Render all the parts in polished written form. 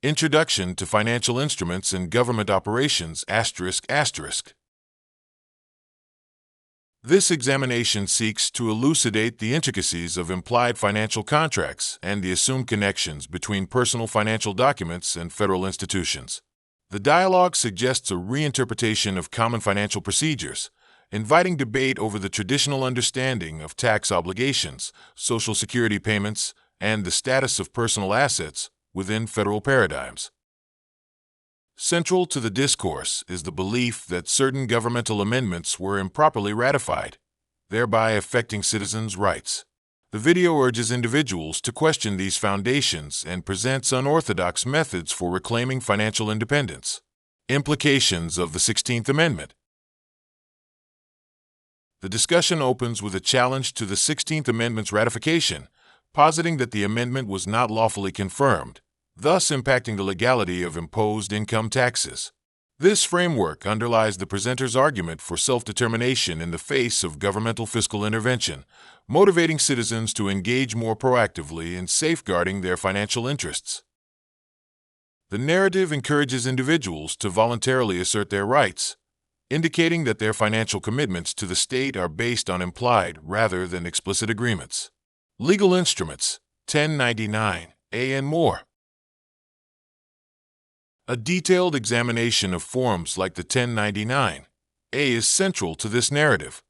Introduction to Financial Instruments and Government Operations ****. This examination seeks to elucidate the intricacies of implied financial contracts and the assumed connections between personal financial documents and federal institutions. The dialogue suggests a reinterpretation of common financial procedures, inviting debate over the traditional understanding of tax obligations, Social Security payments, and the status of personal assets within federal paradigms. Central to the discourse is the belief that certain governmental amendments were improperly ratified, thereby affecting citizens' rights. The video urges individuals to question these foundations and presents unorthodox methods for reclaiming financial independence. Implications of the 16th Amendment. The discussion opens with a challenge to the 16th Amendment's ratification, positing that the amendment was not lawfully confirmed, thus impacting the legality of imposed income taxes. This framework underlies the presenter's argument for self-determination in the face of governmental fiscal intervention, motivating citizens to engage more proactively in safeguarding their financial interests. The narrative encourages individuals to voluntarily assert their rights, indicating that their financial commitments to the state are based on implied rather than explicit agreements. Legal instruments, 1099, and more. A detailed examination of forms like the 1099 is central to this narrative,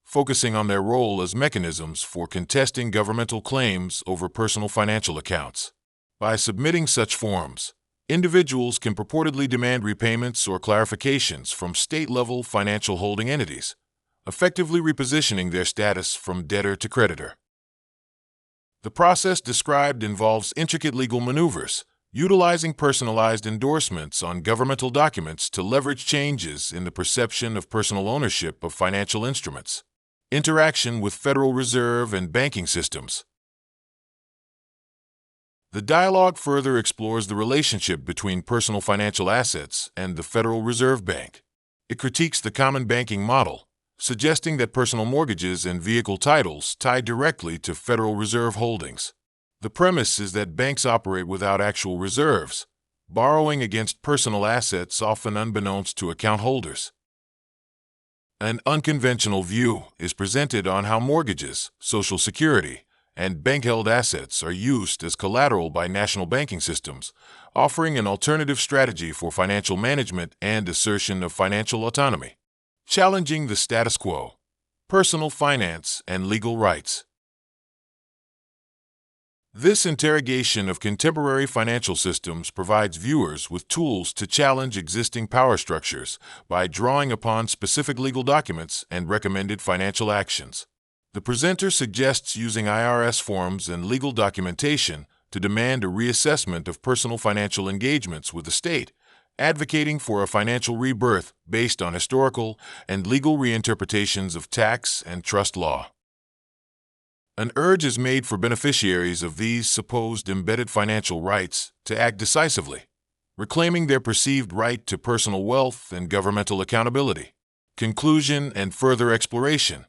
focusing on their role as mechanisms for contesting governmental claims over personal financial accounts. By submitting such forms, individuals can purportedly demand repayments or clarifications from state-level financial holding entities, effectively repositioning their status from debtor to creditor. The process described involves intricate legal maneuvers, utilizing personalized endorsements on governmental documents to leverage changes in the perception of personal ownership of financial instruments. Interaction with Federal Reserve and banking systems. The dialogue further explores the relationship between personal financial assets and the Federal Reserve Bank. It critiques the common banking model, suggesting that personal mortgages and vehicle titles tie directly to Federal Reserve holdings. The premise is that banks operate without actual reserves, borrowing against personal assets often unbeknownst to account holders. An unconventional view is presented on how mortgages, Social Security, and bank-held assets are used as collateral by national banking systems, offering an alternative strategy for financial management and assertion of financial autonomy. Challenging the status quo, personal finance and legal rights. This interrogation of contemporary financial systems provides viewers with tools to challenge existing power structures by drawing upon specific legal documents and recommended financial actions. The presenter suggests using IRS forms and legal documentation to demand a reassessment of personal financial engagements with the state, advocating for a financial rebirth based on historical and legal reinterpretations of tax and trust law. An urge is made for beneficiaries of these supposed embedded financial rights to act decisively, reclaiming their perceived right to personal wealth and governmental accountability. Conclusion and further exploration.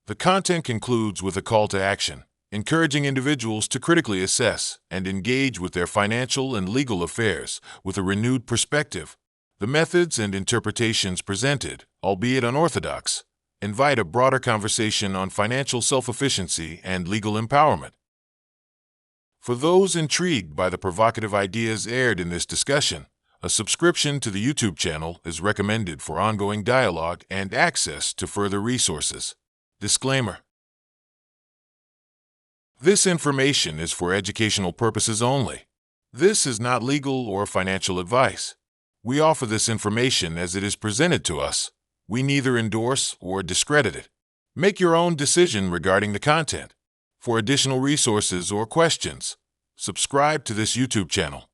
The content concludes with a call to action, encouraging individuals to critically assess and engage with their financial and legal affairs with a renewed perspective. The methods and interpretations presented, albeit unorthodox, invite a broader conversation on financial self-efficiency and legal empowerment. For those intrigued by the provocative ideas aired in this discussion, a subscription to the YouTube channel is recommended for ongoing dialogue and access to further resources. Disclaimer. This information is for educational purposes only. This is not legal or financial advice. We offer this information as it is presented to us. We neither endorse or discredit it. Make your own decision regarding the content. For additional resources or questions, subscribe to this YouTube channel.